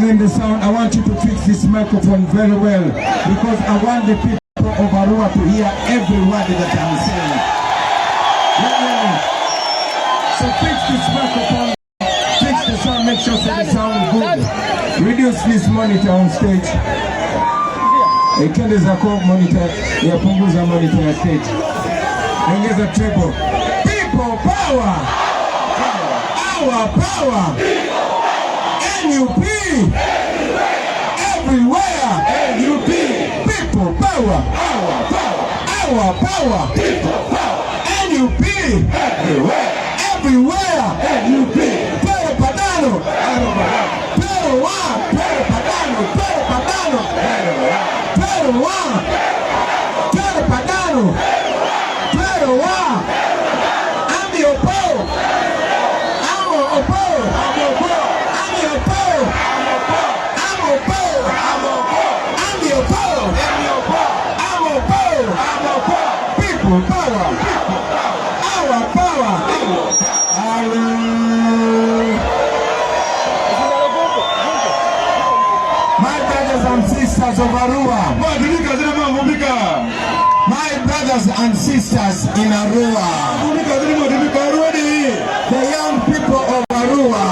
in the sound, I want you to fix this microphone very well, because I want the people of Arua to hear every word that I'm saying. So fix this microphone, fix the sound, make sure that the sound is good. Reduce this monitor on stage. Ekende zako monitor, yapunguza monitor ya stage. Ongeza treble. People power! Our power! NUP! Everywhere! NUP! People power! Our power! People power! NUP! Everywhere! Everywhere! NUP! Pero Padano! Pero one! Pero Padano! Pero Padano! Pero one! Pero Padano! Pero one! I'm the Oppo! I'm Oppo! I'm Oppo! I'm the Oppo! I'm Oppo! I'm Oppo! I'm the Oppo! I'm Oppo! I'm Oppo! People power! Our power! My brothers and sisters of Arua. My brothers and sisters in Arua. The young people of Arua.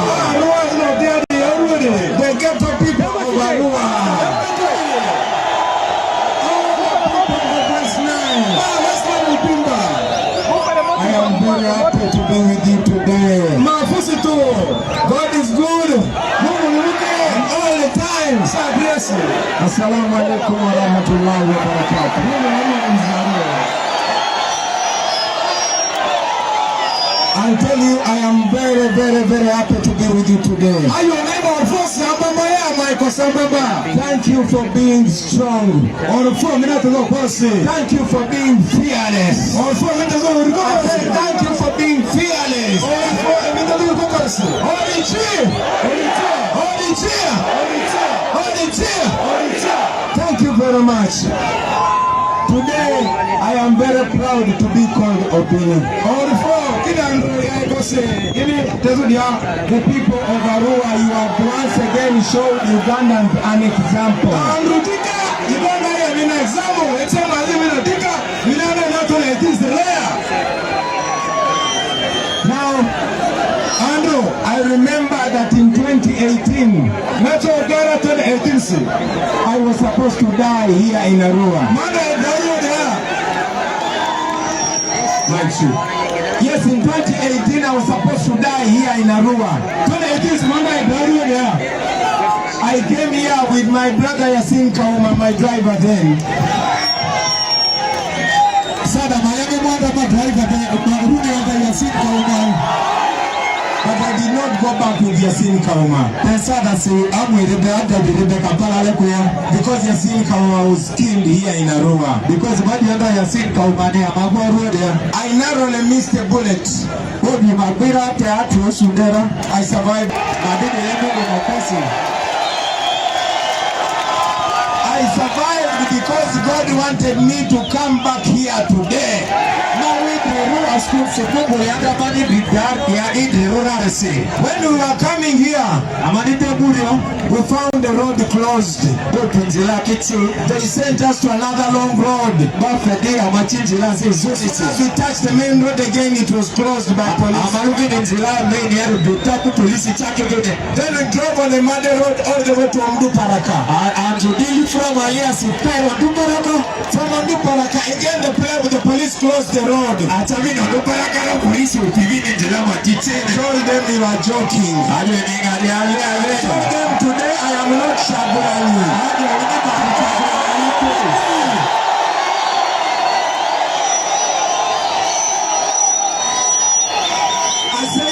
The ghetto people of Arua. I am very happy to be with you today. God is good. All the time. Assalamu alaikum wa rahmatullahi wa barakatuh. I tell you, I am very, very, very happy to be with you today. Thank you for being strong. Thank you for being fearless. Thank you for being fearless. Thank you very much. Today, I am very proud to be called Obini. The people of Arua, you have once again showed Ugandans an example. Now, Andrew, I remember that in 2018, I was supposed to die here in Arua. Yes, in 2018 I was supposed to die here in Arua. I came here with my brother Yasin Kauma, my driver then. But I did not go back with Yasin Kauma. Because Yasin Kauma was killed here in Arua. I narrowly missed a bullet. I survived. I survived because God wanted me to come back here today. When we were coming here, we found the road closed. They sent us to another long road. As we touched the main road again, it was closed by police. Then we drove on the muddy road all the way to Mduparaka. From Mduparaka, again the police closed the road. Told them we were joking. Told them today I am not Shagurani.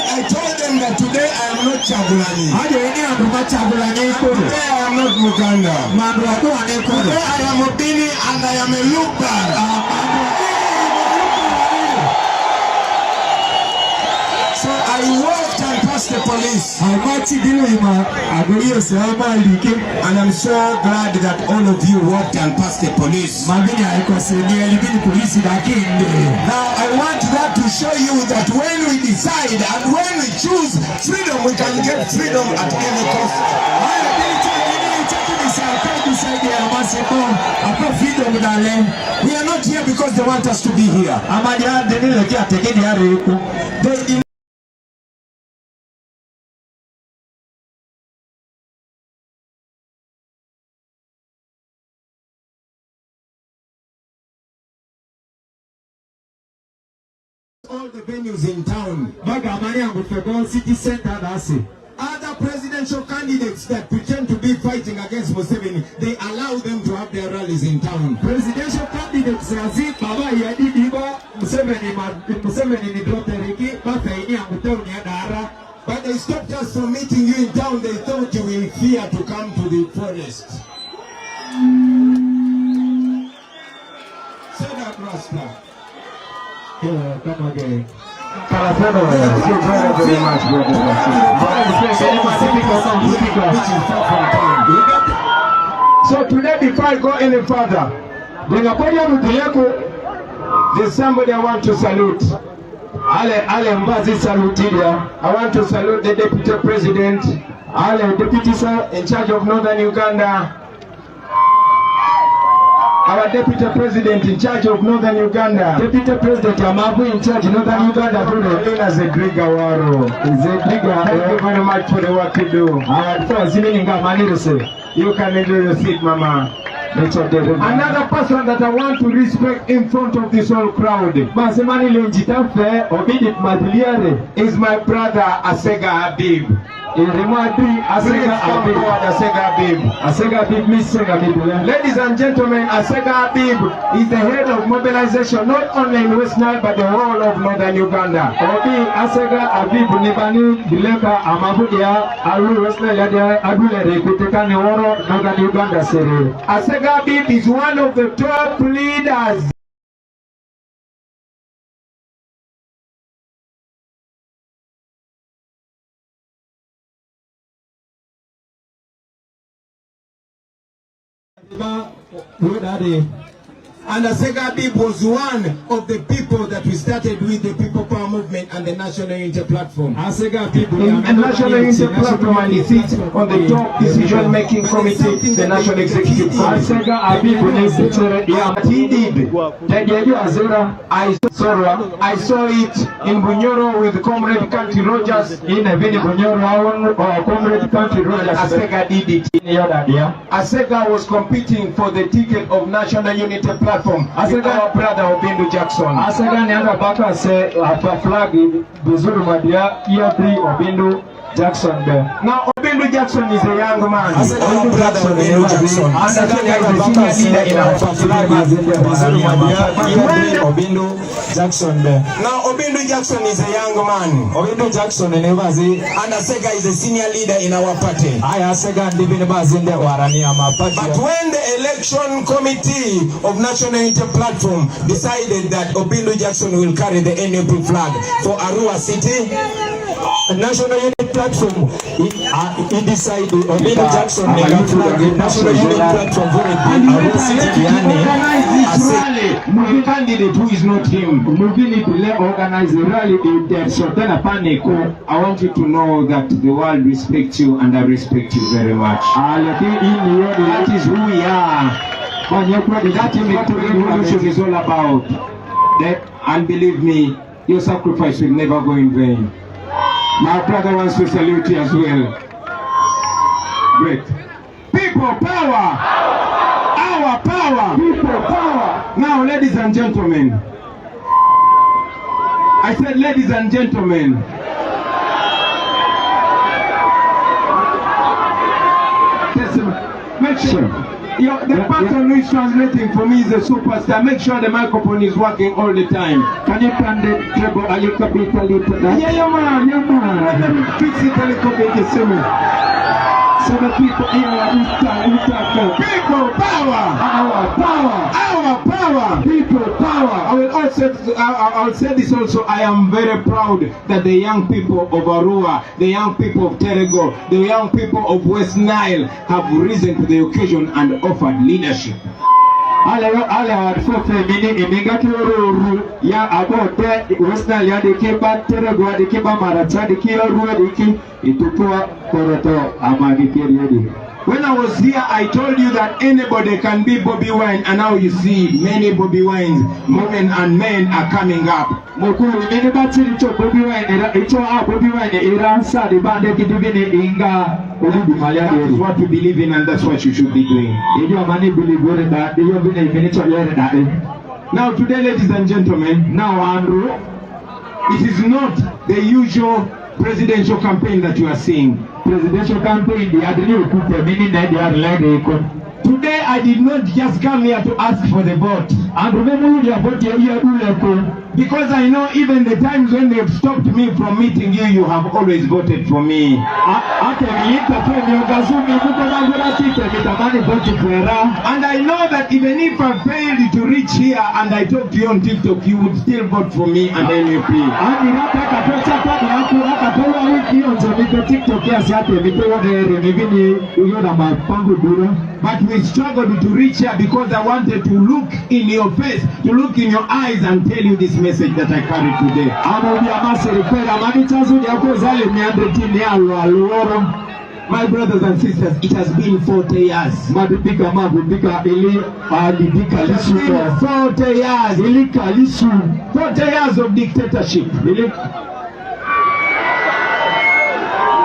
I told them that today I am not Chagulani. Today I am not Muganda. Today I am Obini and I am a Lubar. So I walked and passed the police. And I'm so glad that all of you walked and passed the police. Now I want that to show you that when we decide and when we choose freedom, we can get freedom at any cost. We are not here because they want us to be here. All the venues in town. City center. Other presidential candidates that pretend to be fighting against Museveni, they allow them to have their rallies in town. Presidential candidates but they stopped us from meeting you in town. They thought you will fear to come to the forest. Say that, Rasta. Yeah, come again. Thank you very much, brother. So today, before I go any further, there's somebody I want to salute. I want to salute the Deputy President, Deputy Sir in charge of Northern Uganda. Our Deputy President in charge of Northern Uganda. Deputy President Amabu in charge of Northern Uganda. As a Griga Waro. Thank you very much for the work you do. You can enjoy your seat, Mama. Another person that I want to respect in front of this whole crowd is my brother Asega Habib. Ladies and gentlemen, Asega Habib is the head of mobilization not only in West Nile but the whole of Northern Uganda. Asega Habib Asega Habib is one of the top leaders. And Asega Habib was one of the people that we started with the People Power Movement and the National Unity Platform. Asega Habib and National Unity Platform, and he sits on the top decision-making committee, the National Executive. Asega Habib he did. I saw it in Bunyoro with Comrade Country Rogers. In Bunyoro, Comrade Country Rogers. Asega did it. Asega was competing for the ticket of National Unity Platform. Asega, our brother Obindu Jackson. Asega ni anda baka se flag bizuru madia ER3 Obindu Jackson there. Now Obindu Jackson is a young man. Obindu Jackson is a leader in our flag bizuru madia ER3 Obindu Jackson there. Now Obindu Jackson is a young man. Obindu Jackson and Asega is a senior leader in our party. Asega ndibini bazinde warani ama party. But when the election committee of National Unity Platform decided that Obindu Jackson will carry the NUP flag for Arua City, National Unity Platform, he decided Obindu Jackson National Unity Platform for Arua City as a candidate who is not him. Moving to organize the rally there. So then I want you to know that the world respects you and I respect you very much. That is who we are. That is what the revolution is all about. And believe me, your sacrifice will never go in vain. My brother wants to salute you as well. Great. People power! Our power! People power! Now, ladies and gentlemen, I said, ladies and gentlemen, make sure the person who is translating for me is a superstar. Make sure the microphone is working all the time. Can you turn the treble a little bit? Yeah, man. Fix it a little bit, you see me. So the people here, people power, our power, people power. I'll say this also. I am very proud that the young people of Arua, the young people of Terego, the young people of West Nile have risen to the occasion and offered leadership. Ale fofe mini imingati uru ya abote West Nile ya dikeba Terego dikeba Maratha dikira ruwa diki itupua koroto amagi periodi. When I was here, I told you that anybody can be Bobi Wine, and now you see many Bobi Wines, women and men are coming up. That is what we believe in, and that's what you should be doing. Now today, ladies and gentlemen, now Andrew, it is not the usual presidential campaign that you are seeing. Presidential campaign, today I did not just come here to ask for the vote. Because I know even the times when they have stopped me from meeting you, you have always voted for me. And I know that even if I failed to reach here and I talked to you on TikTok, you would still vote for me and NUP. But we struggled to reach here because I wanted to look in your face, to look in your eyes and tell you this message that I carry today. My brothers and sisters, it has been 40 years. It's been 40 years. 40 years of dictatorship.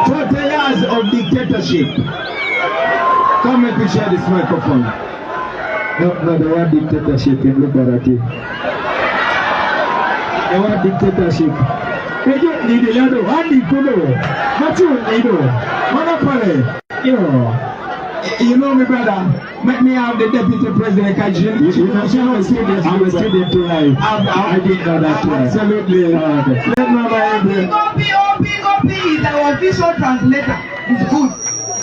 40 years of dictatorship. Come and we share this microphone. No, the word dictatorship in liberative. The word dictatorship. You know me, brother. Make me have the deputy president. I'm a student to life. I didn't know that. Absolutely. Obi is our official translator. It's good.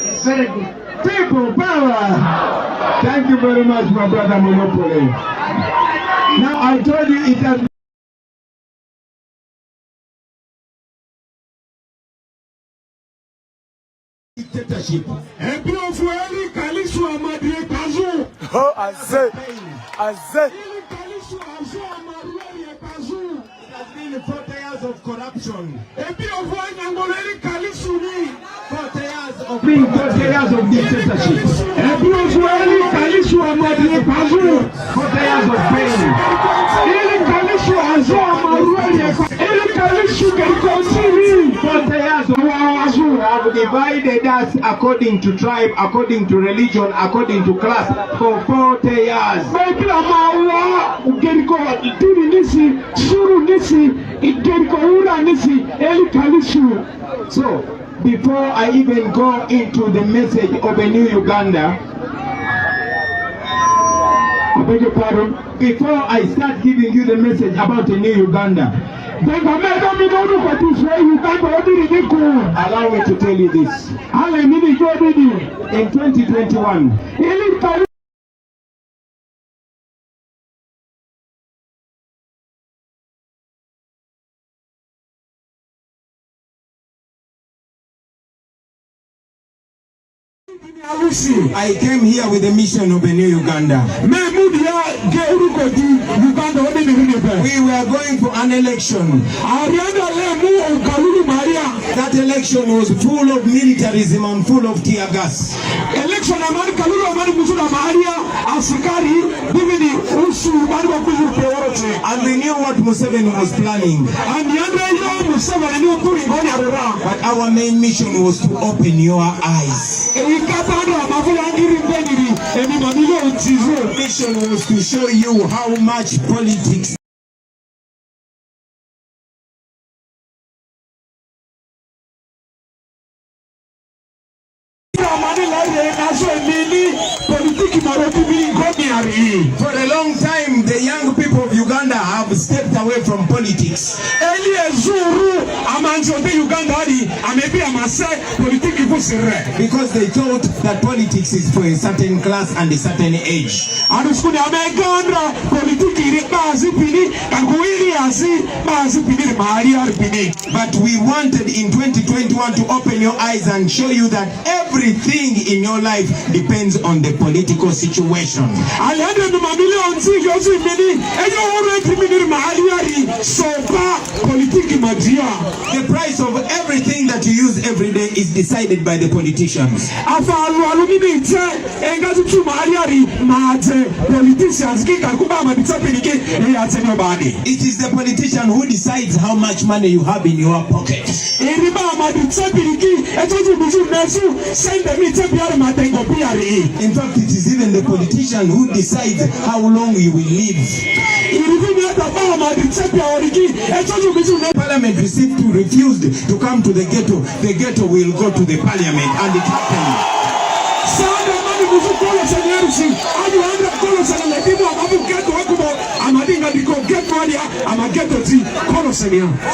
It's very good. People power. Thank you very much, my brother Monopoly. Now I told you it has dictatorship. Oh, I say. It has been 40 years of corruption. 40 years of dictatorship. 40 years of pain. Have divided us according to tribe, according to religion, according to class for 40 years. So, before I even go into the message of a new Uganda, I beg your pardon, before I start giving you the message about a new Uganda, allow me to tell you this. In 2021, I came here with the mission of a new Uganda. We were going for an election. That election was full of militarism and full of tear gas. And we knew what Museveni was planning. But our main mission was to open your eyes. Mission was to show you how much politics for a long time, the young people of Uganda have stepped away from politics. Because they thought that politics is for a certain class and a certain age. But we wanted in 2021 to open your eyes and show you that everything in your life depends on the political situation. The the price of everything that you use every day is decided by the politicians. It is the politician who decides how much money you have in your pocket. In fact, it is even the politician who decides how long you will live. Parliament refused to come to the ghetto will go to the parliament, and it happened.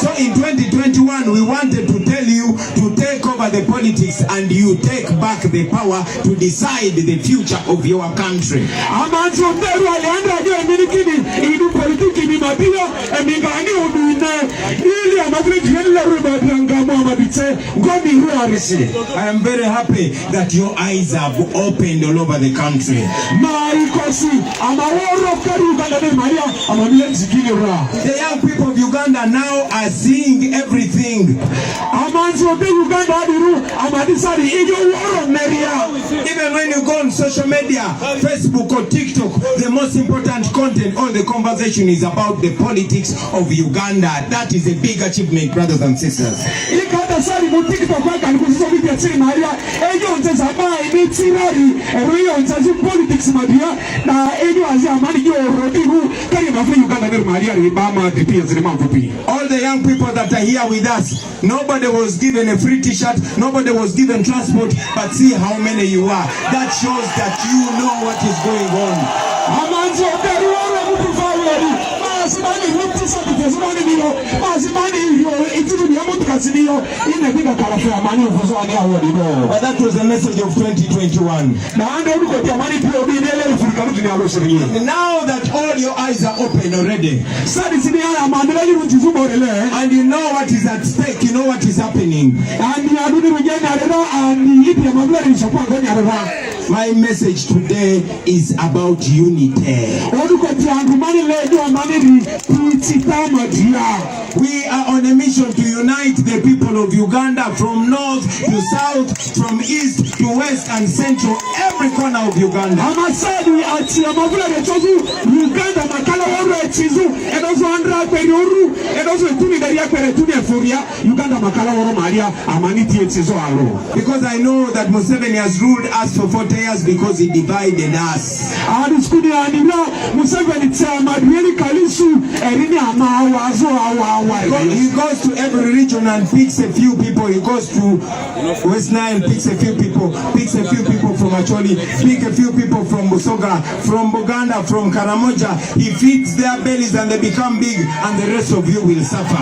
So in 2021 we wanted to tell you to take over the politics and you take back the power to decide the future of your country. I am very happy that your eyes have opened all over the country. The young people of Uganda now are seeing everything. Even when you go on social media, Facebook or TikTok, the most important content, all the conversation is about the politics of Uganda. That is a big achievement, brothers and sisters. All the young people that are here with us, nobody was given a free t-shirt, nobody was given transport, but see how many you are. That shows that you know what is going on. But that was the message of 2021. Now that all your eyes are open already, and you know what is at stake, you know what is happening. My message today is about unity. We are on a mission to unite the people of Uganda from north to south, from east to west and central, every corner of Uganda. Because I know that Museveni has ruled us for 40 years because he divided us. He goes to every region and picks a few people. He goes to West Nile, picks a few people from Acholi, pick a few people from Busoga, from Buganda, from Karamoja. He feeds their bellies and they become big, and the rest of you will suffer.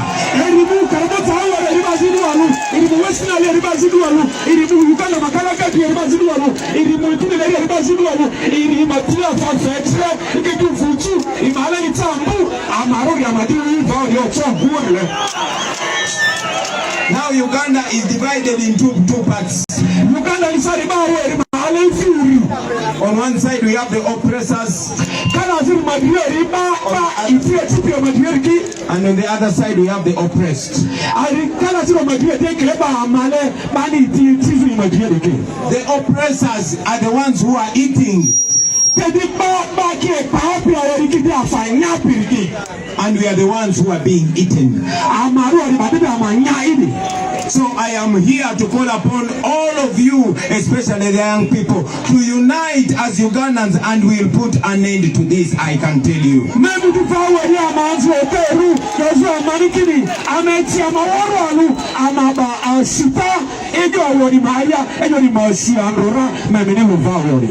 Now Uganda is divided into two parts. On one side we have the oppressors, and on the other side we have the oppressed. The oppressors are the ones who are eating, and we are the ones who are being eaten. So I am here to call upon all of you, especially the young people, to unite as Ugandans, and we'll put an end to this, I can tell you.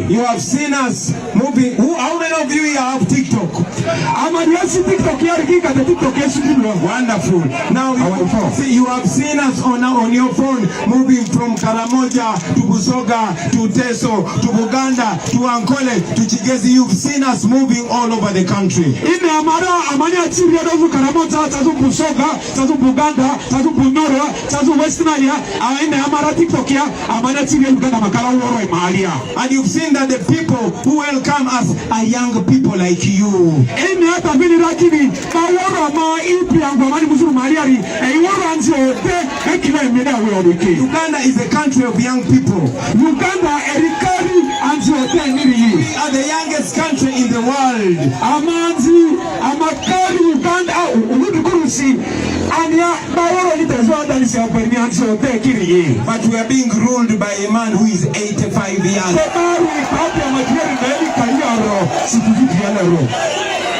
You have seen us moving. How many of you here have TikTok? Wonderful. Now you have seen us on your phone moving from Karamoja to Busoga to Teso to Buganda to Ankole to Chigezi. You've seen us moving all over the country. And you've seen that the people who welcome us are young people like you. you. Uganda is a country of young people. We are the youngest country in the world. But we are being ruled by a man who is 85 years.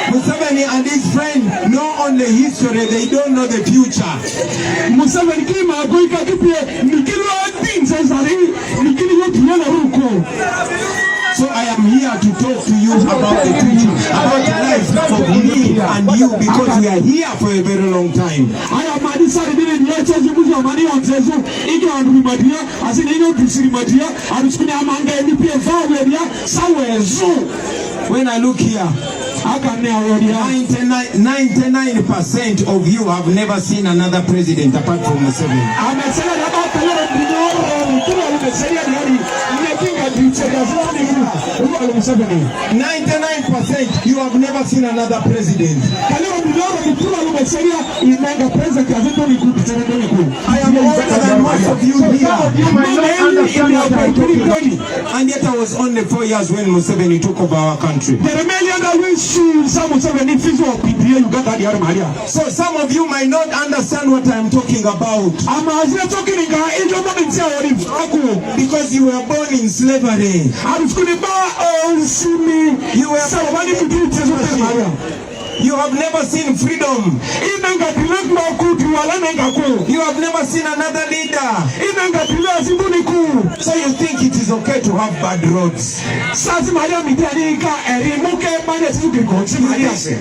Museveni and his friend know only history, they don't know the future. So I am here to talk to you about the future, about the life of me and you, because we are here for a very long time. When I look here, 99% of you have never seen another president apart from Museveni. 99% you have never seen another president. I am older than most of you here. And yet I was only 4 years when Museveni took over our country. So some of you might not understand what I am talking about, because you were born in slavery. You have never seen freedom. You have never seen another leader. So you think it is okay to have bad roads.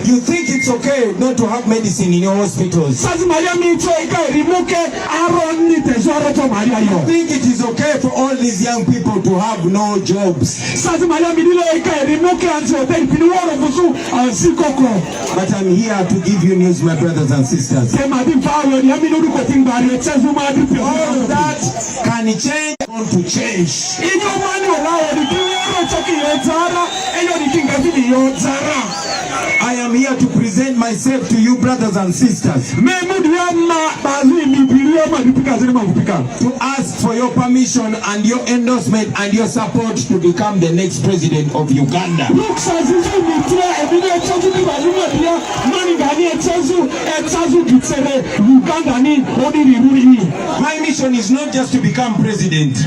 You think it's okay not to have medicine in your hospitals. You think it is okay for all these young people to have no jobs. But I'm here to give you news, my brothers and sisters. All that can change, want to change. I am here to present myself to you, brothers and sisters, to ask for your permission and your endorsement and your support to become the next president of Uganda. My mission is not just to become president.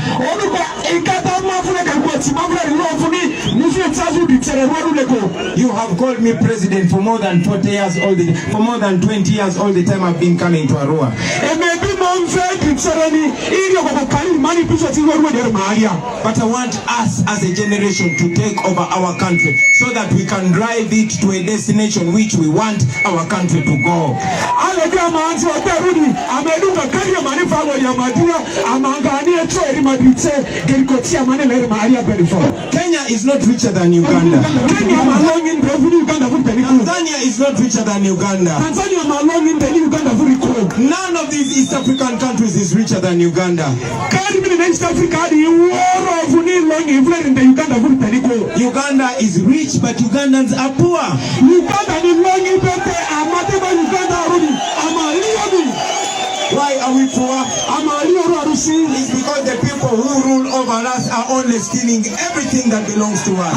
You have called me president for more than 40 years all the for more than 20 years all the time I've been coming to Arua. But I want us as a generation to take over our country so that we can drive it to a destination which we want our country to go. Kenya is not richer than Uganda. Tanzania is not richer than Uganda. None of these East African countries is richer than Uganda. Uganda is rich, but Ugandans are poor. Why are we poor? It's because the people who rule over us are only stealing everything that belongs to us.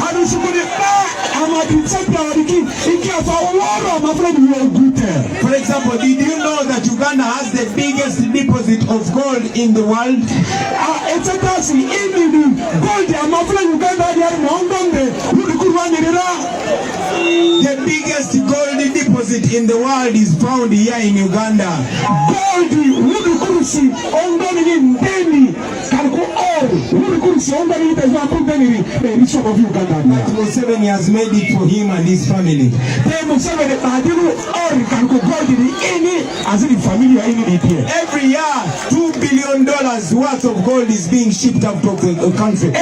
For example, did you know that Uganda has the biggest deposit of gold in the world? The biggest gold deposit in the world is found here in Uganda. Museveni has made it for him and his family. Every year, $2 billion worth of gold is being shipped out of the country.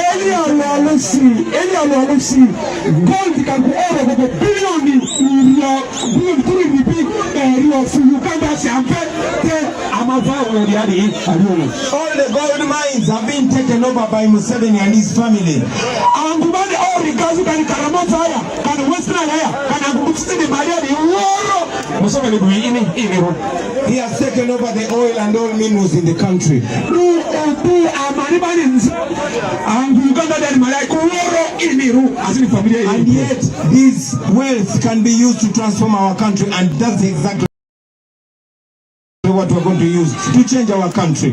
All the gold mines have been taken over by Museveni and his family. He has taken over the oil and all minerals in the country. And yet, this wealth can be used to transform our country, and that's exactly what we're going to use to change our country.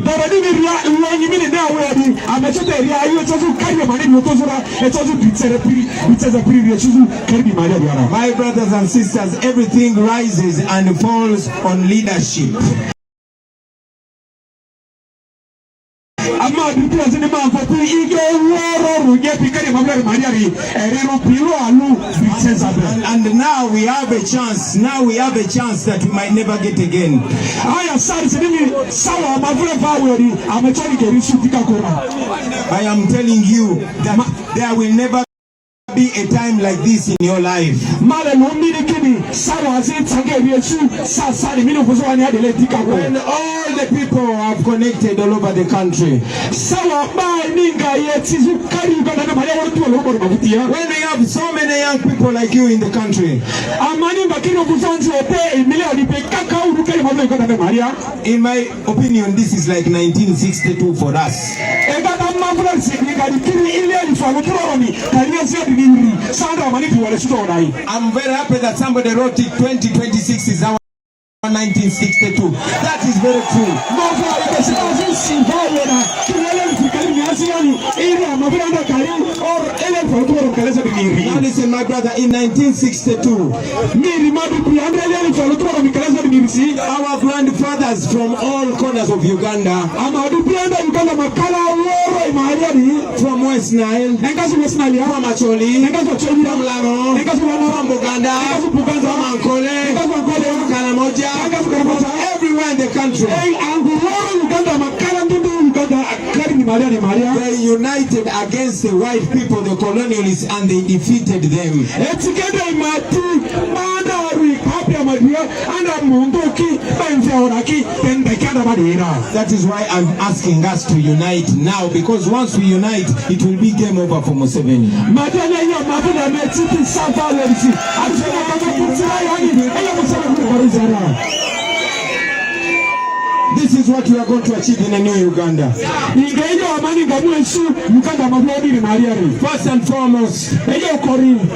My brothers and sisters, everything rises and falls on leadership. And now we have a chance. Now we have a chance that we might never get again. I am telling you that there will never be a time like this in your life. When all the people have connected all over the country. When we have so many young people like you in the country. In my opinion, this is like 1962 for us. I'm very happy that somebody wrote it. 2026 is our 1962. That is very true. Now listen, my brother, in 1962, our grandfathers from all corners of Uganda, from West Nile, from Acholi, from Laro, from Buganda, from Ankole, from Kalamoja, everywhere in the country. They united against the white people, the colonialists, and they defeated them. That is why I'm asking us to unite now, because once we unite, it will be game over for Museveni. This is what we are going to achieve in a new Uganda. First and foremost,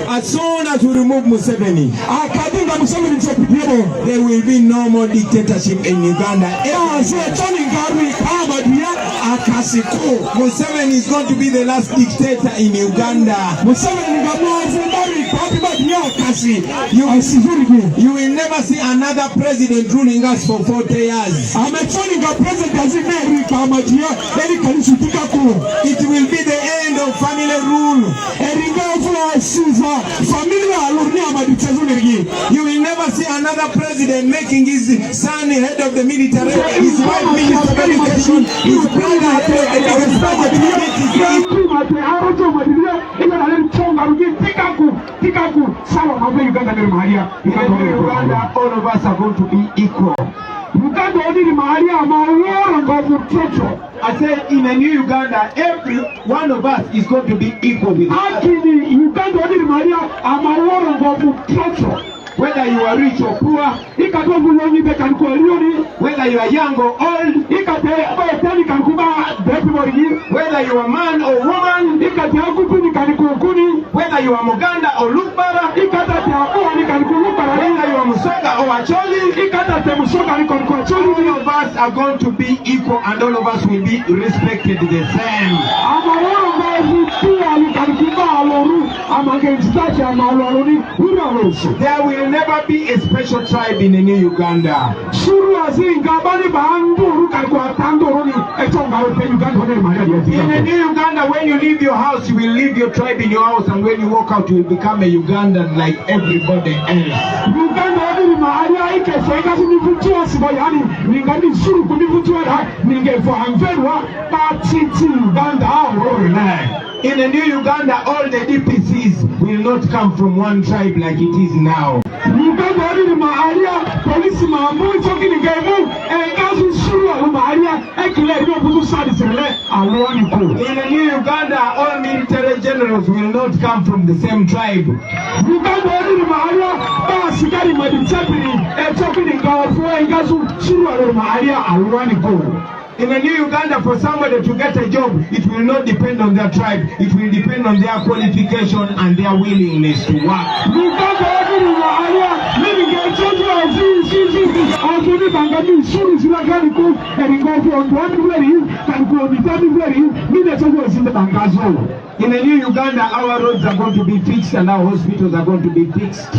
as soon as we remove Museveni, there will be no more dictatorship in Uganda. Museveni is going to be the last dictator in Uganda. You will never see another president ruling us for 40 years. It will be the end of family rule. You will never see another president making his son head of the military, his wife minister of education, his brother head of the biggest budget. All of us are going to be equal. I said, in a new Uganda, every one of us is going to be equal with us. Whether you are rich or poor, whether you are young or old, whether you are man or woman, whether you are Muganda or Lukbara, whether you are Musoga or Acholi, all of us are going to be equal, and all of us will be respected the same. There will never be a special tribe in a new Uganda. In a new Uganda, when you leave your house, you will leave your tribe in your house, and when you walk out, you will become a Ugandan like everybody else. In a new Uganda, all the DPCs will not come from one tribe like it is now. In a new Uganda, all military generals will not come from the same tribe. In a new Uganda, for somebody to get a job, it will not depend on their tribe. It will depend on their qualification and their willingness to work. In a new Uganda, our roads are going to be fixed and our hospitals are going to be fixed.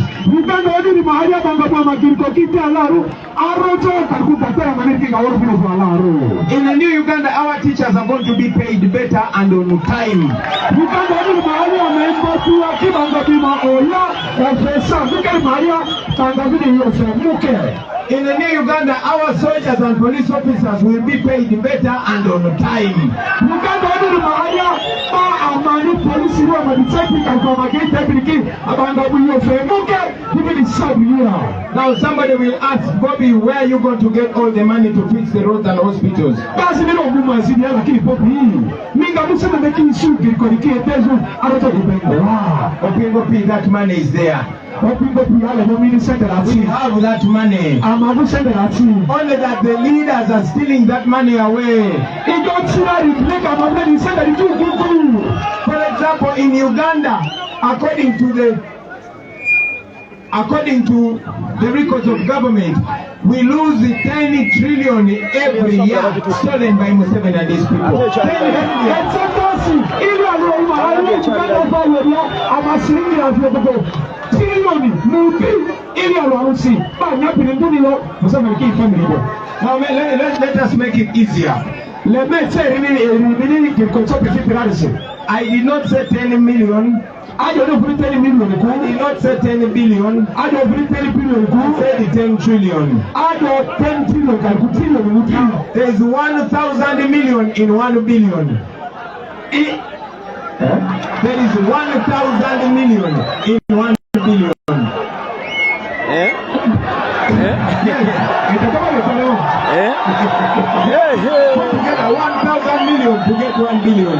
In a new Uganda, our teachers are going to be paid better and on time. In the new Uganda, our soldiers and police officers will be paid better and on time. Now somebody will ask, Bobby, where are you going to get all the money to fix the roads and hospitals? That money is there. We have that money. Only that the leaders are stealing that money away. For example, in Uganda, according to the records of government, we lose 10 trillion every year stolen by Museveni and his people. 10 trillion. Now let us make it easier. I did not say 10 million. I don't know 10 million. I did not say 10 billion. I don't know 10 billion. I said 10 trillion. I don't 10 trillion. There is 1,000 million in 1 billion. There is 1,000 million in 1 billion. Yes. Put together 1,000 million to get 1 billion.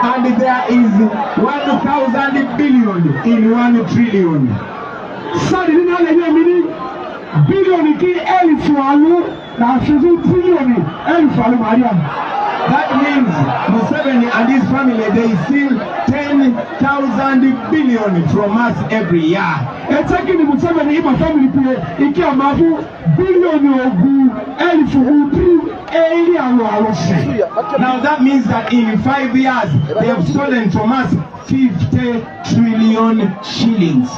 And there is 1,000 billion in 1 trillion. That means Museveni and his family, they steal 10,000 billion from us every year. Now that means that in 5 years, they have stolen from us 50 trillion shillings.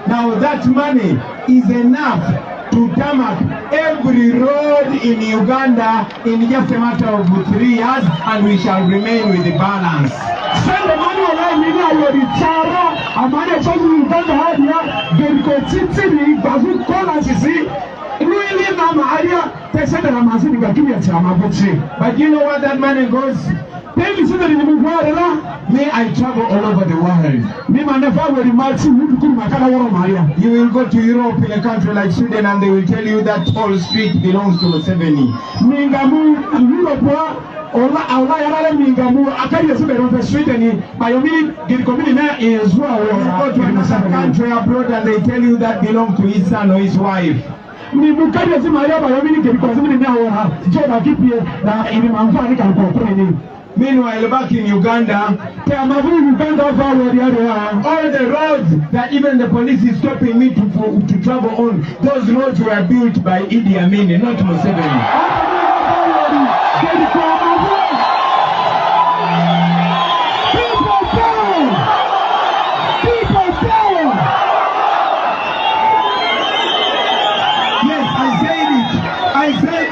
Now that money is enough to tarmac every road in Uganda in just a matter of 3 years, and we shall remain with the balance. Send the money away, but you know what that money goes? May I travel all over the world. You will go to Europe in a country like Sweden and they will tell you that whole street belongs to Museveni. You go to another country abroad and they tell you that belongs to his son or his wife. Meanwhile, back in Uganda, all the roads that even the police is stopping me to travel on, those roads were built by Idi Amin, not Museveni.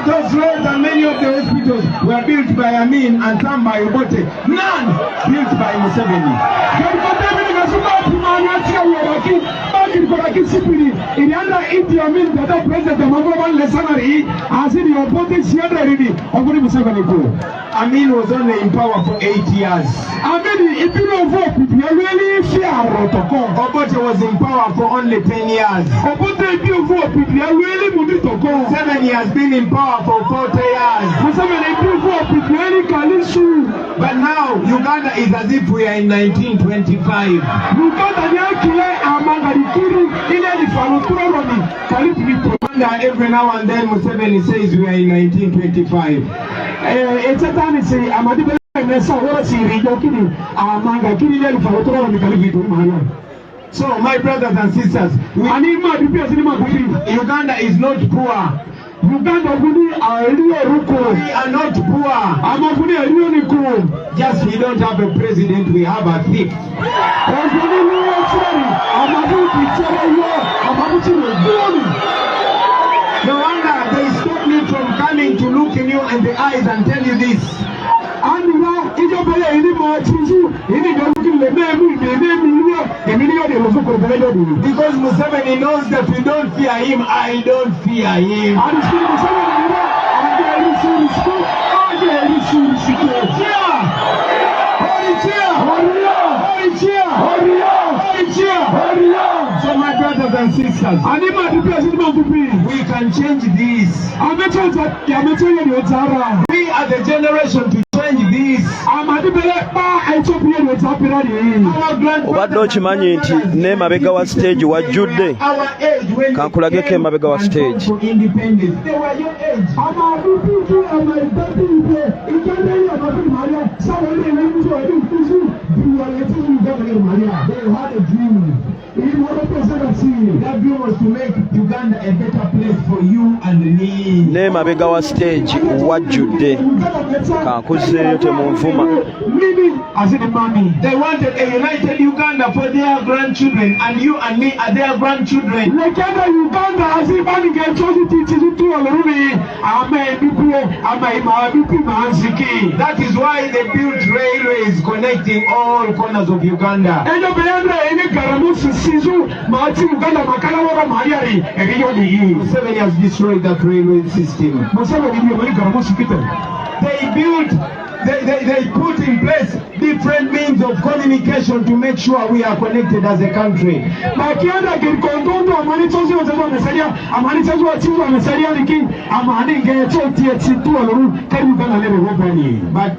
Those roads and many of the hospitals were built by Amin and some by Obote. None built by Museveni. In the other Idi Amin, the president of Mogoban Lesanari, as in the opposing Sierra Ridi, of Museveni. Amin was only in power for 8 years. Amin, if you don't vote, you really fear Obote was in power for only 10 years. Obote, if you vote, you really moving to go. 7 years been in power for 40 years. Museveni, if you vote, you really can't shoot. But now, Uganda is as if we are in 1925. Uganda every now and then Museveni says we are in 1925. So my brothers and sisters, Uganda is not poor. Uganda we are not poor. Just we don't have a president, we have a thief. No wonder they stop me from coming to look in you in the eyes and tell you this. Because Museveni knows that we don't fear him, I don't fear him. So my brothers and sisters, we can change this. We are the generation to change this. Obadde okimanyi nti ne mabega wa stage wajjudde kankulageko emabega wa stage. That dream was to make Uganda a better place for you and me. Ne mabega wa stage wajjudde kankuzeeyo temunvuma. They wanted a united Uganda for their grandchildren, and you and me are their grandchildren. That is why they built railways connecting all corners of Uganda. Museveni has destroyed that railway system. They put in place different means of communication to make sure we are connected as a country. But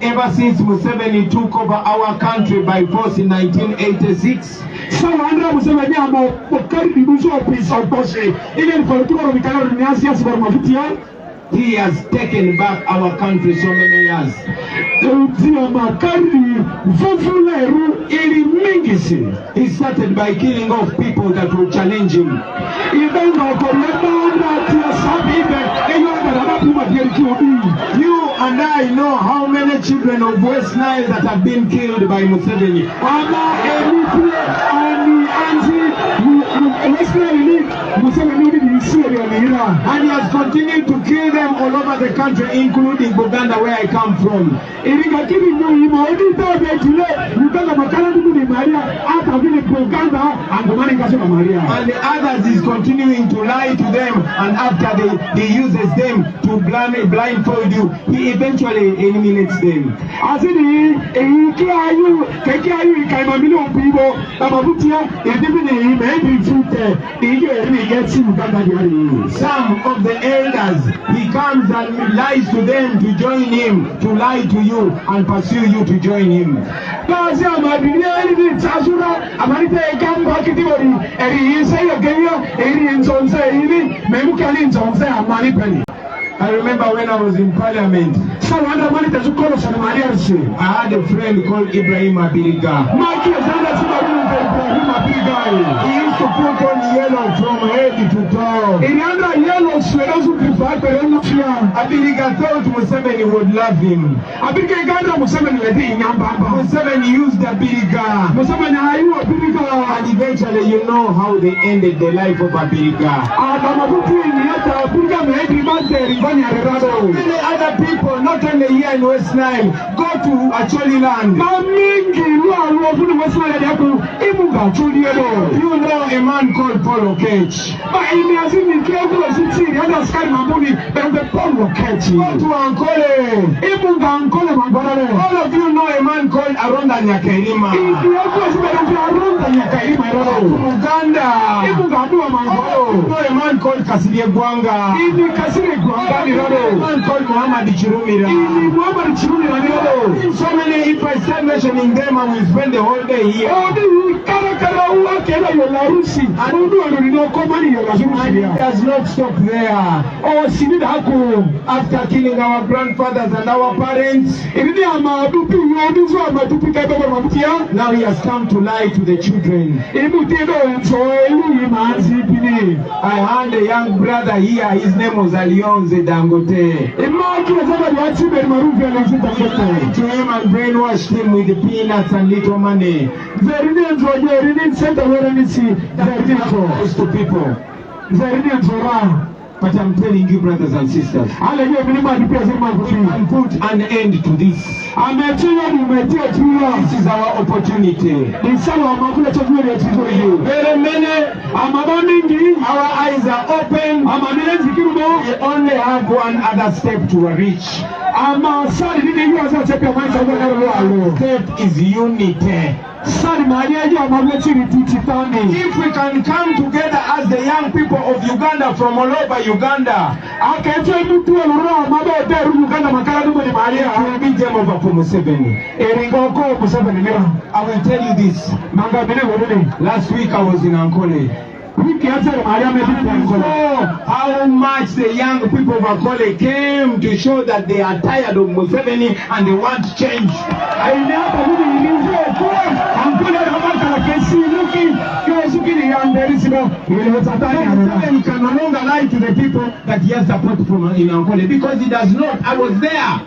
ever since Museveni took over our country by force in 1986, he has taken back our country so many years. He started by killing off people that will challenge him. You and I know how many children of West Nile that have been killed by Museveni. And he has continued to kill them all over the country, including Uganda, where I come from. And the others is continuing to lie to them, and after he uses them to blindfold you, he eventually eliminates them. Some of the elders, he comes and lies to them to join him, to lie to you and pursue you to join him. I remember when I was in parliament, I had a friend called Emulemye-Bobi. He used to put on yellow from head to toe. Abiriga thought Museveni would love him. Museveni used Abiriga. And eventually you know how they ended the life of Abiriga. Many other people, not only here in West Nile, go to Acholi land. You know a man called Paul Okech. Go to Ankole. All of you know a man called Arunda Nyakairima. Uganda. You know a man called Kasile Gwanga. A man called Muhammad Chirumira. So many, if I start mentioning them, I will spend the whole day here. And it does not stop there. After killing our grandfathers and our parents, now he has come to lie to the children. I had a young brother here, his name was Alionze Dangote. To him and brainwashed him with the peanuts and little money. To people. But I'm telling you, brothers and sisters, we can put an end to this. This is our opportunity. Very many, our eyes are open. We only have one other step to reach. Step is unity. If we can come together as the young people of Uganda from all over Uganda, it will be game over for Museveni. I will tell you this. Last week I was in Ankole. How much the young people of Ankole came to show that they are tired of Museveni and they want change. Museveni can no longer lie to the people that he has support from in Ankole, because he does not. I was there.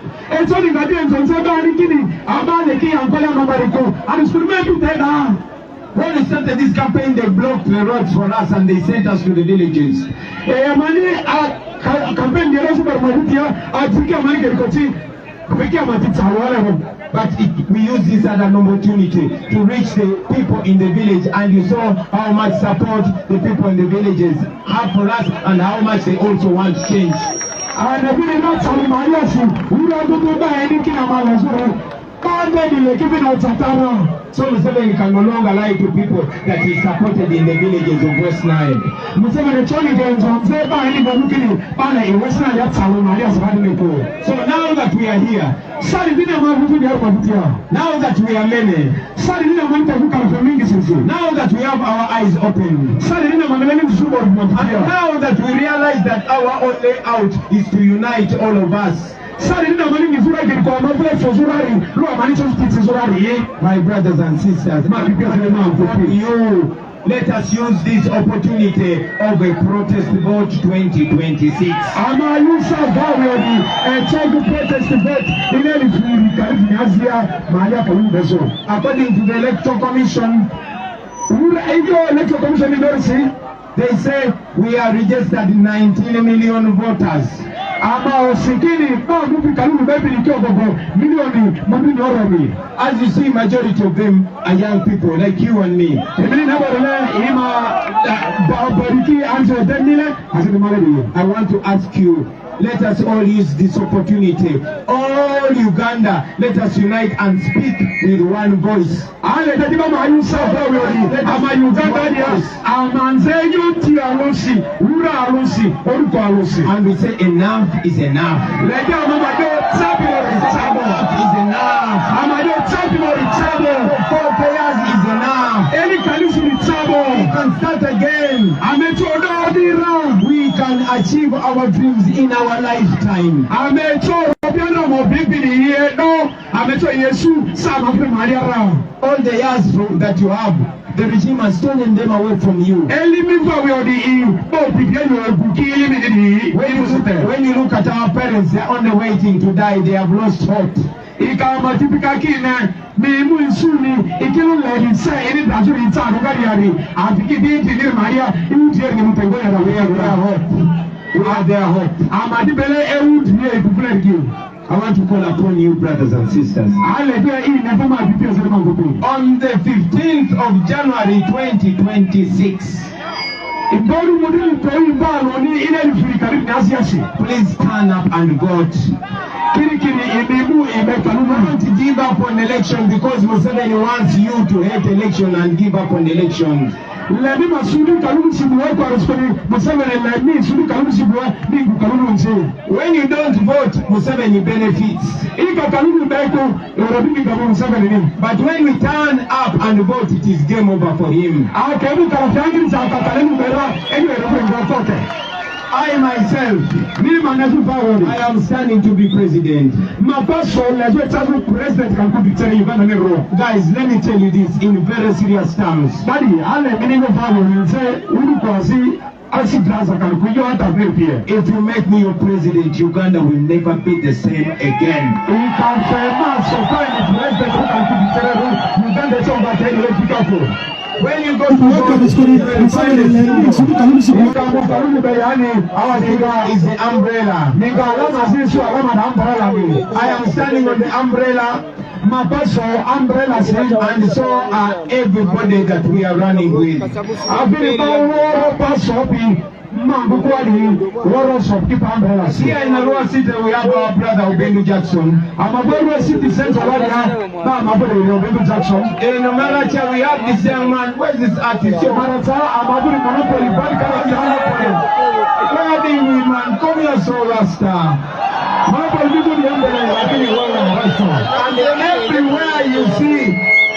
When we started this campaign, they blocked the roads for us and they sent us to the villages. But we use this as an opportunity to reach the people in the village, and you saw how much support the people in the villages have for us and how much they also want change. So Museveni can no longer lie to people that he supported in the villages of West Nile. So now that we are here, now that we are many, now that we have our eyes open, and now that we realize that our only out is to unite all of us. My brothers and sisters, let us use this opportunity of a protest vote 2026. According to the Electoral Commission, they say we are registered 19 million voters. As you see, majority of them are young people like you and me. I want to ask you, let us all use this opportunity. All Uganda, let us unite and speak with one voice. And we say enough is enough. Enough is enough. Four players is enough. We can start again. We can achieve our dreams in our lifetime. All the years that you have, the regime has stolen them away from you. When you look at our parents, they are only waiting to die. They have lost hope. We are their hope. I want to call upon you, brothers and sisters. On the 15th of January 2026, please stand up and vote. Don't give up on election because Museveni wants you to hate election and give up on elections. When you don't vote, Museveni benefits. But when we turn up and vote, it is game over for him. I myself, I am standing to be president. Guys, let me tell you this in very serious terms. If you make me your president, Uganda will never be the same again. When you go to work, is the umbrella. I am standing on the umbrella. And so are everybody that we are running with. Here in Arua City, we have our brother Uganda Jackson. In Maracha, we have this young man. Where is this artist? Man, come here, so Rasta. And everywhere you see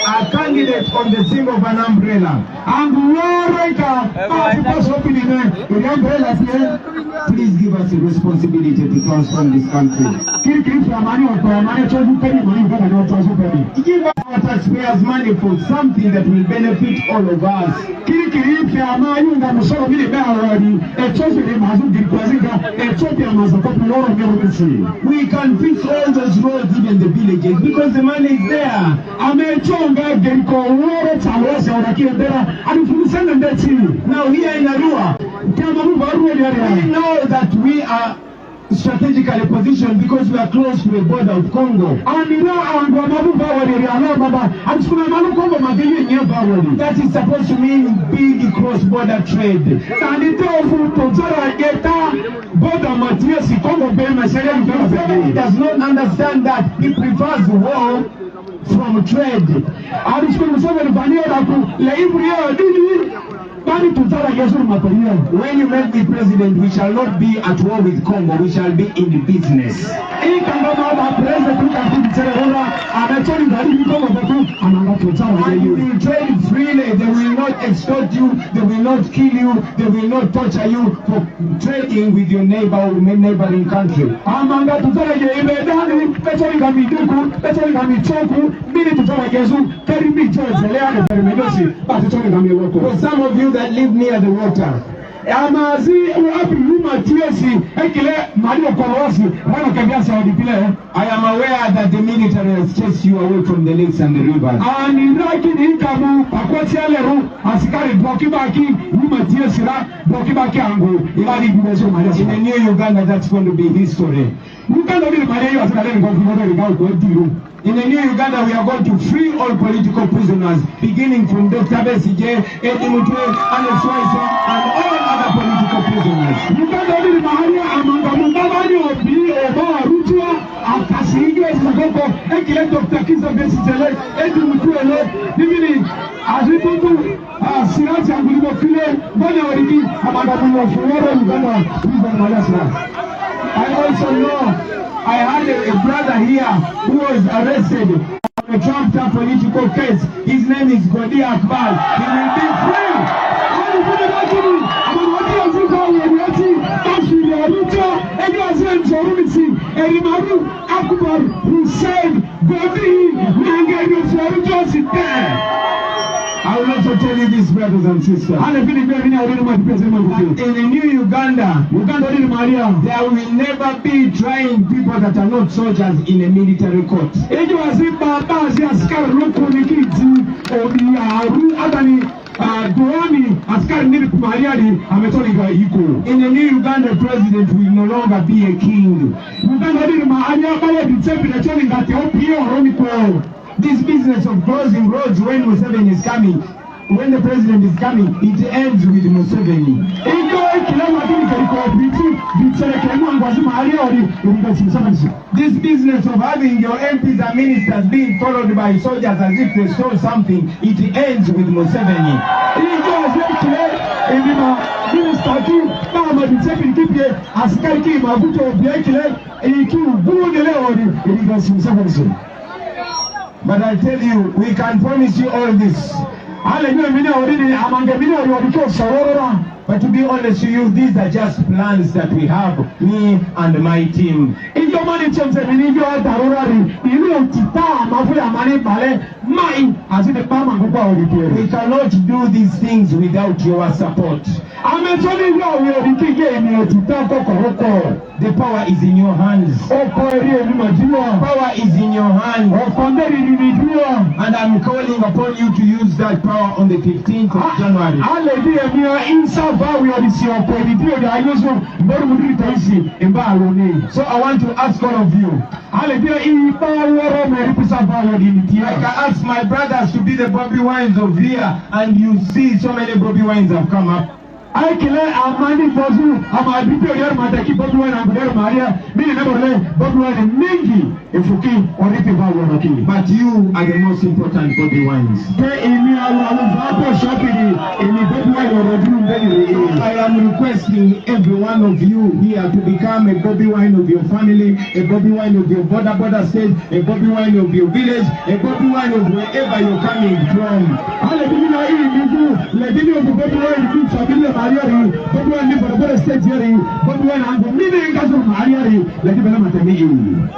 a candidate on the symbol of an umbrella. And please give us a responsibility to transform this country. Give our taxpayers money for something that will benefit all of us. We can fix all those roads, even the villages, because the money is there. Now here in Arua, we know that we are strategically positioned because we are close to the border of Congo. That is supposed to mean big cross-border trade. He does not understand that. He prefers war from trade. When you make me president, we shall not be at war with Congo, we shall be in the business. And you will trade freely. They will not extort you, they will not kill you, they will not torture you for trading with your neighbor or neighboring country. For some of you that live near the water, I am aware that the military has chased you away from the lakes and the rivers. In the new Uganda, that's going to be history. In the new Uganda, we are going to free all political prisoners, beginning from Dr. Besije, Edimutwe, Alex Waisa, and all other political prisoners. I also know I had a brother here who was arrested on a trumped-up political case. His name is Godi Akbar. He will be free. I will also tell you this, brothers and sisters. In the new Uganda, there will never be trying people that are not soldiers in a military court. In the new Uganda, president will no longer be a king. This business of closing roads when Museveni is coming, when the president is coming, it ends with Museveni. This business of having your MPs and ministers being followed by soldiers as if they stole something, it ends with Museveni. But I tell you, we can promise you all this. But to be honest with you, these are just plans that we have, me and my team. We cannot do these things without your support. The power is in your hands. Power is in your hands. And I'm calling upon you to use that power on the 15th of January. So I want to ask all of you. I can ask my brothers to be the Bobi Wines of here, and you see so many Bobi Wines have come up. But you are the most important Bobi Wines. I am requesting every one of you here to become a Bobi Wine of your family, a Bobi Wine of your border state, a Bobi Wine of your village, a Bobi Wine of wherever you're coming from.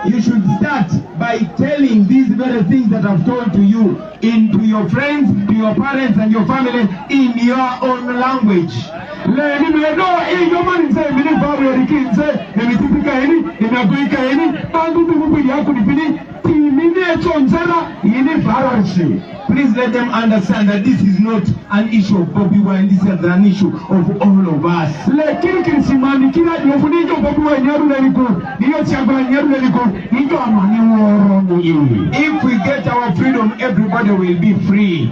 You should start by telling these very things that I've told to you to your friends, to your parents and your family in your own language. Please let them understand that this is not an issue of Bobi Wine, this is an issue of all of us. If we get our freedom, everybody will be free.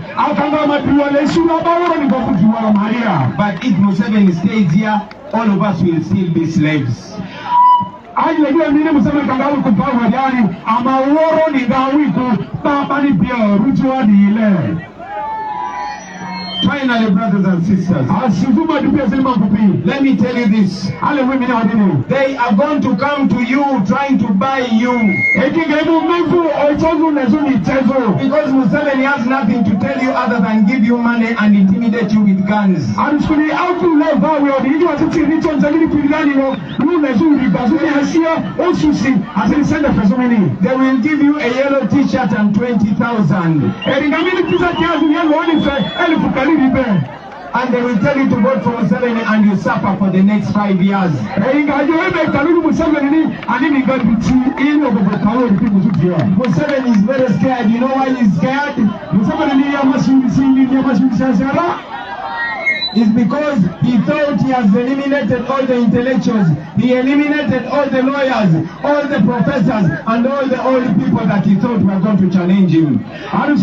But if Museveni stays here, all of us will still be slaves. Finally, brothers and sisters, let me tell you this. They are going to come to you trying to buy you. Because Museveni has nothing to tell you other than give you money and intimidate you with guns. They will give you a yellow t-shirt and 20,000. And they will tell you to vote for Museveni and you suffer for the next 5 years. Museveni is very scared. You know why he's scared? It's because he thought he has eliminated all the intellectuals. He eliminated all the lawyers, all the professors, and all the old people that he thought were going to challenge him. And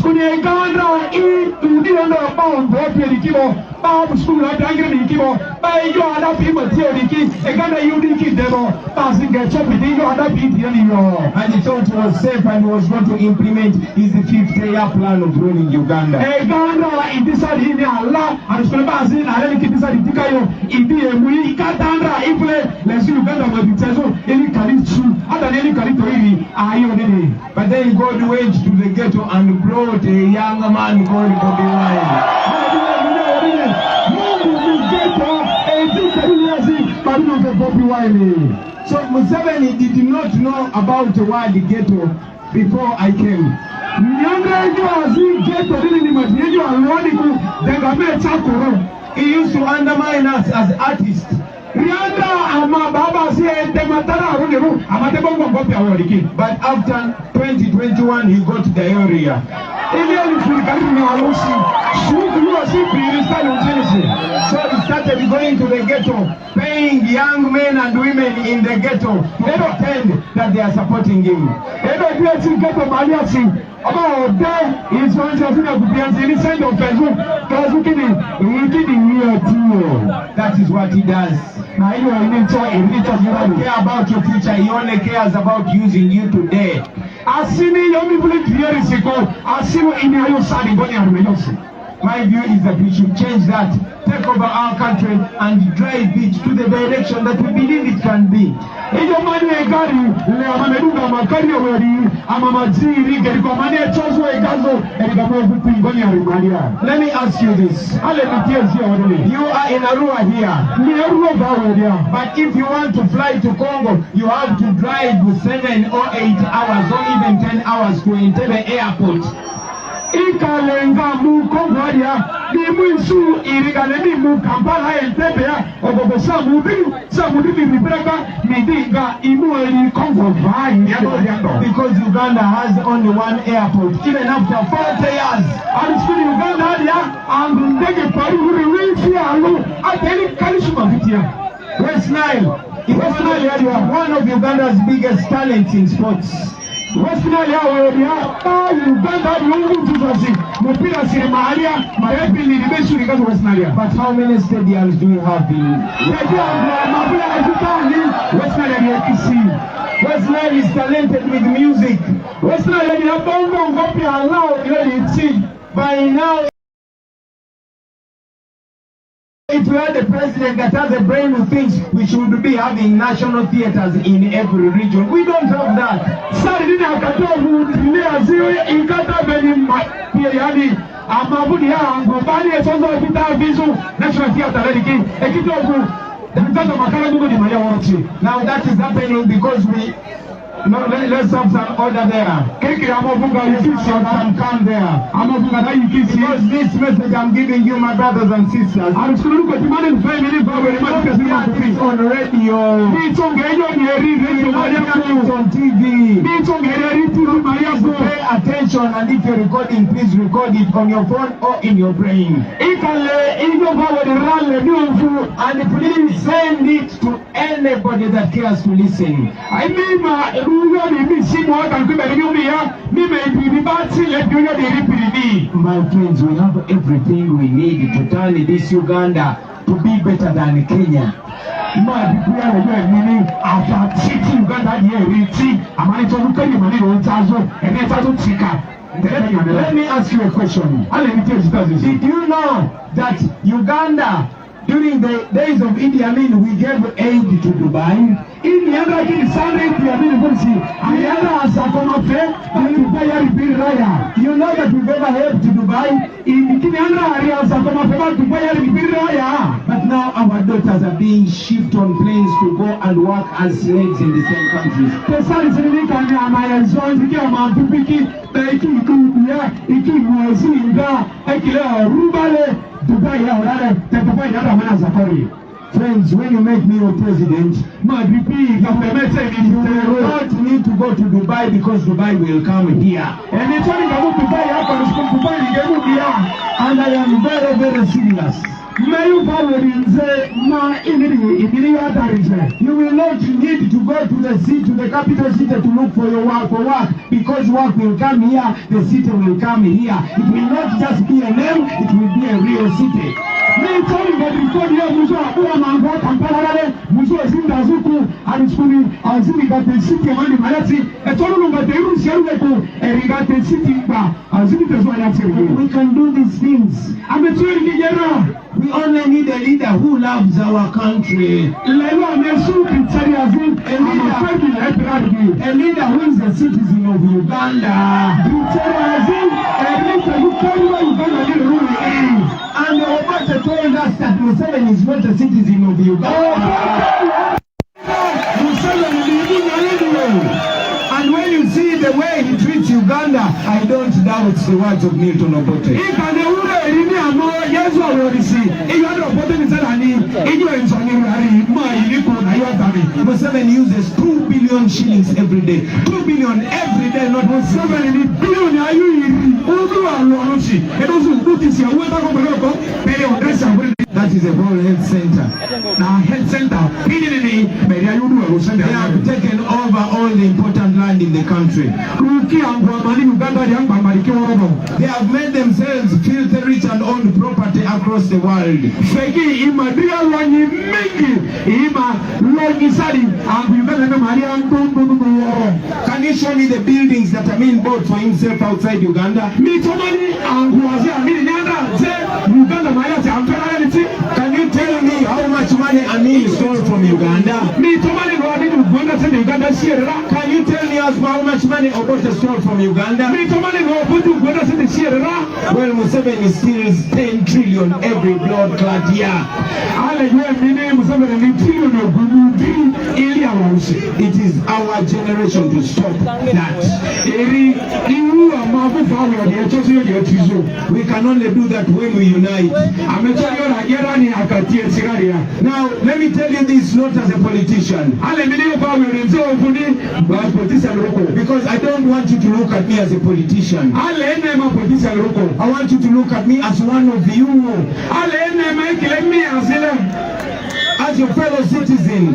he thought he was safe and he was going to implement his 50-year plan of ruling Uganda. But then God went to the ghetto and brought a young man called Bobi Wine. So Museveni did not know about the word ghetto before I came. He used to undermine us as artists. But after 2021, he got diarrhea. ghetto, paying young men and women in the ghetto to pretend that they are supporting him. That is what he does. He doesn't care about your future. He only cares about using you today. My view is that we should change that, take over our country and drive it to the direction that we believe it can be. Let me ask you this. You are in Arua here. But if you want to fly to Congo, you have to drive 7 or 8 hours or even 10 hours to enter the airport. Ikalenga mu Kongoria ni mwisu irigalemi mu Kampala entebea ogogosa mubi mibreka midinga imueli Congo vai. Because Uganda has only one airport even after 40 years. And still Uganda and ndege pari uriwisi alu ateli kalishuma vitia. West Nile is one of Uganda's biggest talents in sports. But how many stadiums do you have in West Nile is talented with music. West Nile by now, if we had a president that has a brain who thinks we should be having national theaters in every region, we don't have that. Now that is happening because we... No, let's have some order there. Some calm there. Because this message I'm giving you, my brothers and sisters, it's on radio, it's on TV. Pay attention, and if you're recording, please record it on your phone or in your brain. And please send it to anybody that cares to listen. My friends, we have everything we need to turn this Uganda to be better than Kenya. Let me ask you a question. Did you know that Uganda, during the days of Idi Amin, we gave aid to Dubai? You know that we've ever helped Dubai? But now our daughters are being shipped on planes to go and work as slaves in the same countries. Friends, when you make me your president, you will not need to go to Dubai because Dubai will come here. And I am very, very serious. You will not need to go to the city, to the capital city to look for your work because work will come here, the city will come here. It will not just be a name, it will be a real city. We can do these things. We only need a leader who loves our country. A leader who is a citizen of Uganda. And Obama told us that Museveni is not a citizen of Uganda. And when you see the way he treats Uganda, I don't doubt the words of Milton Obote. Museveni uses 2 billion shillings every day. 2 billion every day, not 7 billion. That is a whole health center. Now health center, They have taken over all the important land in the country. They have made themselves filthy rich and own property across the world. Can you show me the buildings that Amin bought for himself outside Uganda? Can you tell me how much money Amin stole from Uganda? Can you tell me how much money Obote stole from Uganda? Well, Museveni steals 10 trillion every blood clot year. It is our generation to stop that. We can only do that when we unite. Now, let me tell you this not as a politician. Because I don't want you to look at me as a politician. I want you to look at me as one of you. As your fellow citizen.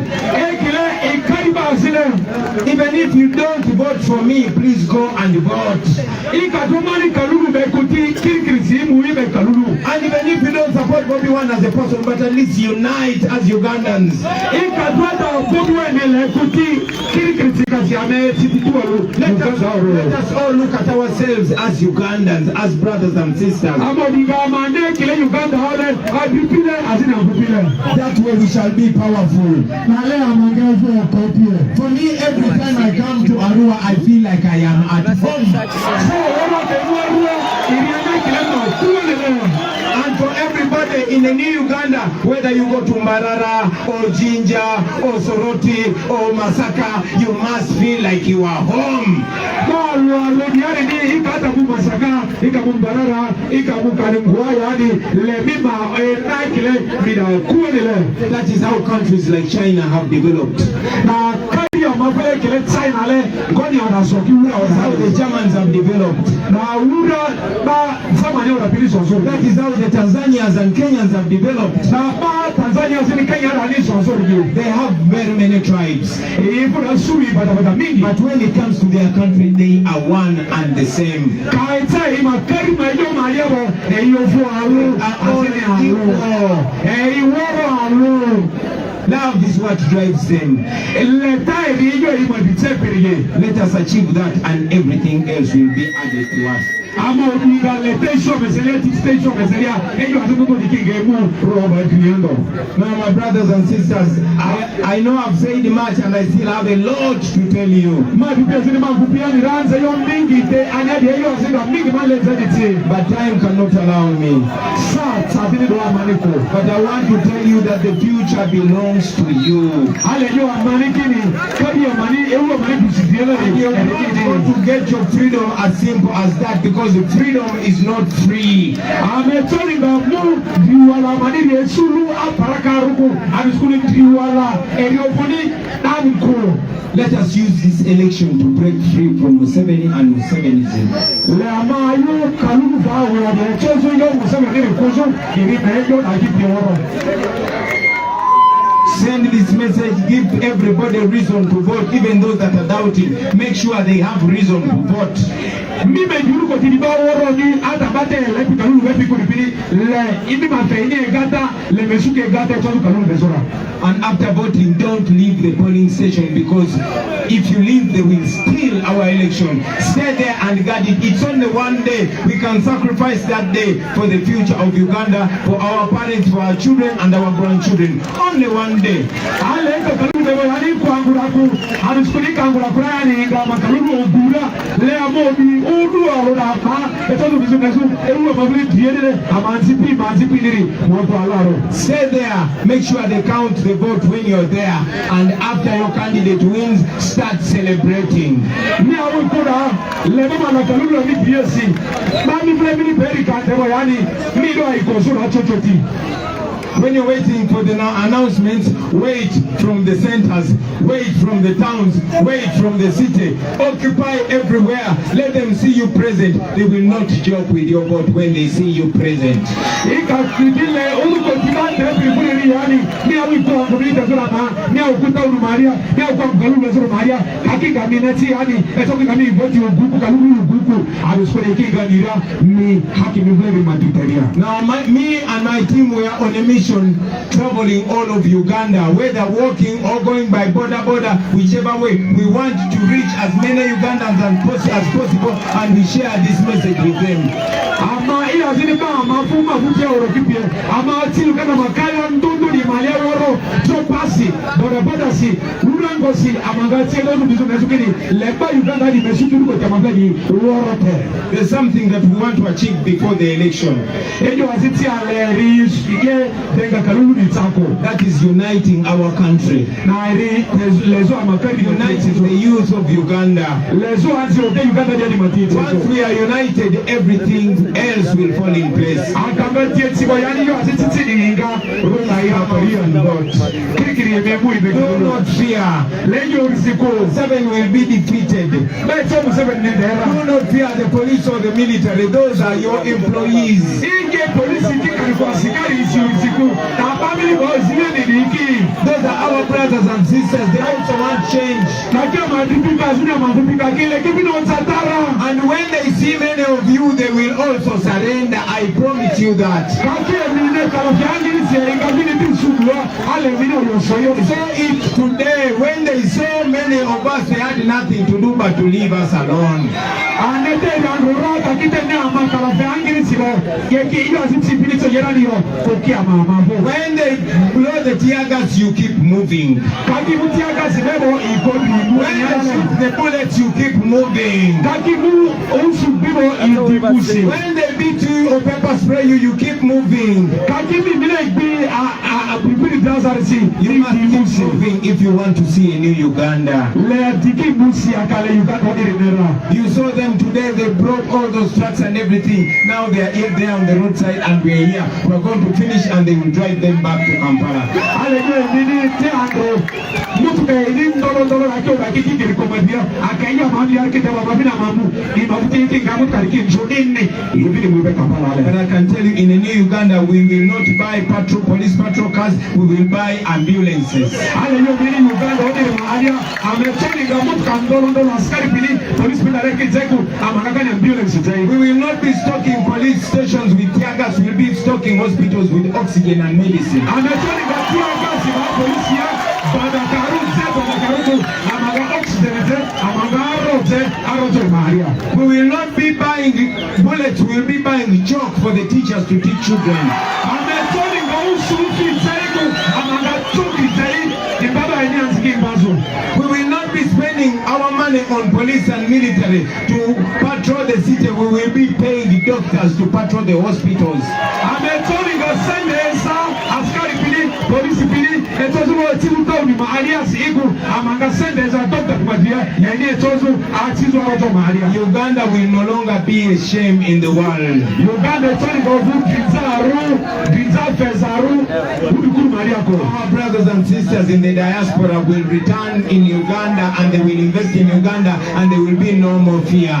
Even if you don't vote for me, please go and vote. And even if you don't support Bobi Wine as a person, but at least unite as Ugandans. Let us all look at ourselves as Ugandans, as brothers and sisters. That way we shall be powerful. For me, every time I come to Arua, I feel like I am at home. And for everybody in the new Uganda, whether you go to Mbarara or Jinja or Soroti or Masaka, you must feel like you are home. That is how countries like China have developed. That's how the Germans have developed. That is how the Tanzanians and Kenyans have developed. They have very many tribes. But when it comes to their country, they are one and the same. Love is what drives them. Let us achieve that and everything else will be added to us. Now, my brothers and sisters, I know I've said much and I still have a lot to tell you. But time cannot allow me. But I want to tell you that the future belongs to you. You want to get your freedom as simple as that, because the freedom is not free. Let us use this election to break free from Museveni and Musevenism. Send this message, give everybody a reason to vote, even those that are doubting. Make sure they have reason to vote. And after voting, don't leave the polling station, because if you leave, they will steal our election. Stay there and guard it. It's only one day. We can sacrifice that day for the future of Uganda, for our parents, for our children and our grandchildren. Only one day. Stay there. Make sure they count the vote when you're there, and after your candidate wins, start celebrating. When you're waiting for the announcements, wait from the centers, wait from the towns, wait from the city. Occupy everywhere. Let them see you present. They will not joke with your vote when they see you present. mama ne okuta uru Maria ne okwa galu lezo Maria hakika minati yani etoki kami voti uguku galu uguku aruskole kinganira ni haki mvlevi matutaria. Now me and my team were on a mission traveling all of Uganda, whether walking or going by border, whichever way. We want to reach as many Ugandans as possible, and we share this message with them. Ama ila zilika mafuma futia orokipie ama tilu kana makaya ndundu ni malia woro tropasi boda si urango si amangati elo nduzo nezukini leba Uganda ni meshitu ruko tamangani woro te. There's something that we want to achieve before the election. Ejo aziti aleri shige denga kalulu nitako. That is uniting our country. Na eri lezo amakari uniting the youth of Uganda. Lezo anzi ote Uganda dia ni matiti. Once we are united, everything else will fall in place. Akamati etsibo yani yo aziti inga runa ya paria not. Kirikiri ememu ibe. Do not fear. Lejo risiko 7 will be defeated. Beto 7 nendera. Do not fear the police or the military. Those are your employees. Inge police kikarifu asikari isi risiko. Na family boys niki. Those are our brothers and sisters. They also want change. And when they see many of you, they will also surrender. I promise you that. So if today, when they saw many of us, they had nothing to do but to leave us alone. When they blow the tear gas, you keep moving. When they shoot the bullets, you keep moving. When they beat you or pepper spray you, you keep moving. You must keep moving if you want to see a new Uganda. You saw them today, they brought all those trucks and everything. Now they are there on the roadside and we are here. We are going to finish and they will drive them back to Kampala. And I can tell you, in a new Uganda, we will not buy police patrol cars, we will buy ambulances. We will not be stocking police stations with tear gas, we will be stocking hospitals with oxygen and medicine. We will not be buying bullets, we will be buying chalk for the teachers to teach children. We will not be spending our money on police and military to patrol the city. We will be paying doctors to patrol the hospitals. Uganda will no longer be a shame in the world. Our brothers and sisters in the diaspora will return in Uganda and they will invest in Uganda and there will be no more fear.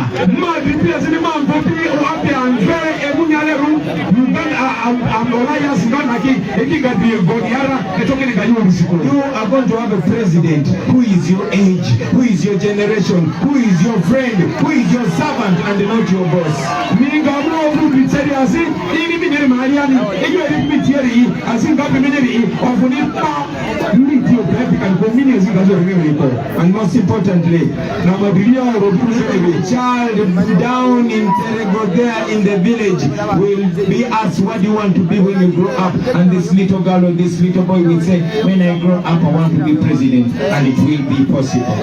You are going to have a president who is your age, who is your generation, who is your friend, who is your servant and not your boss. And most importantly, the child down in Terego there in the village will be asked, what do you want to be when you grow up? And this little girl or this little boy will say, when I grow up I want to be president, and it will be possible.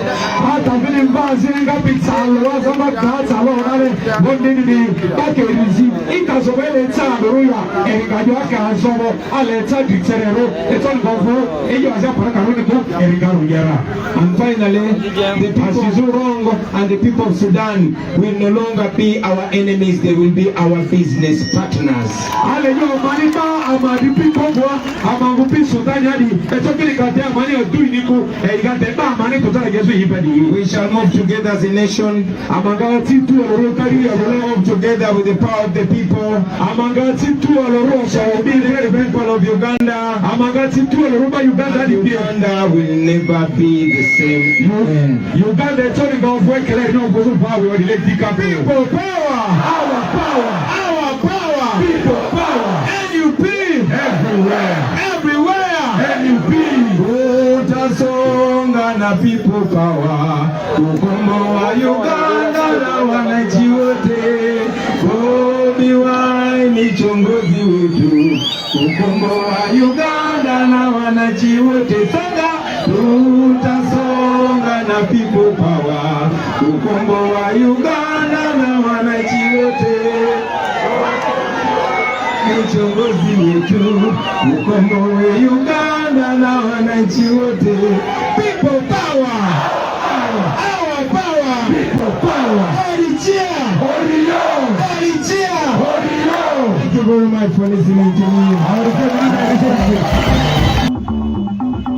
And finally, the people of Zurongo and the people of Sudan will no longer be our enemies, they will be our business partners. We shall move together as a nation. We move together with the power of the people. Shall be the people of Uganda. Uganda will never be the same. Uganda is talking about people power. Our power. Our power. People power. NUP. Everywhere. Everywhere. NUP. Utasonga na people power. Ukombo wa Uganda na wananchi wote. Bobi Wine ni kiongozi wetu. Ukombo wa Uganda na wananchi wote. Songa. Utasonga na people power. Ukombo wa Uganda na wananchi wote. Ni kiongozi wetu. Ukombo wa Uganda na wananchi wote. People power. Our power. People power. Orichia. Orilo. Orichia. Orilo. Thank you very much for listening to me.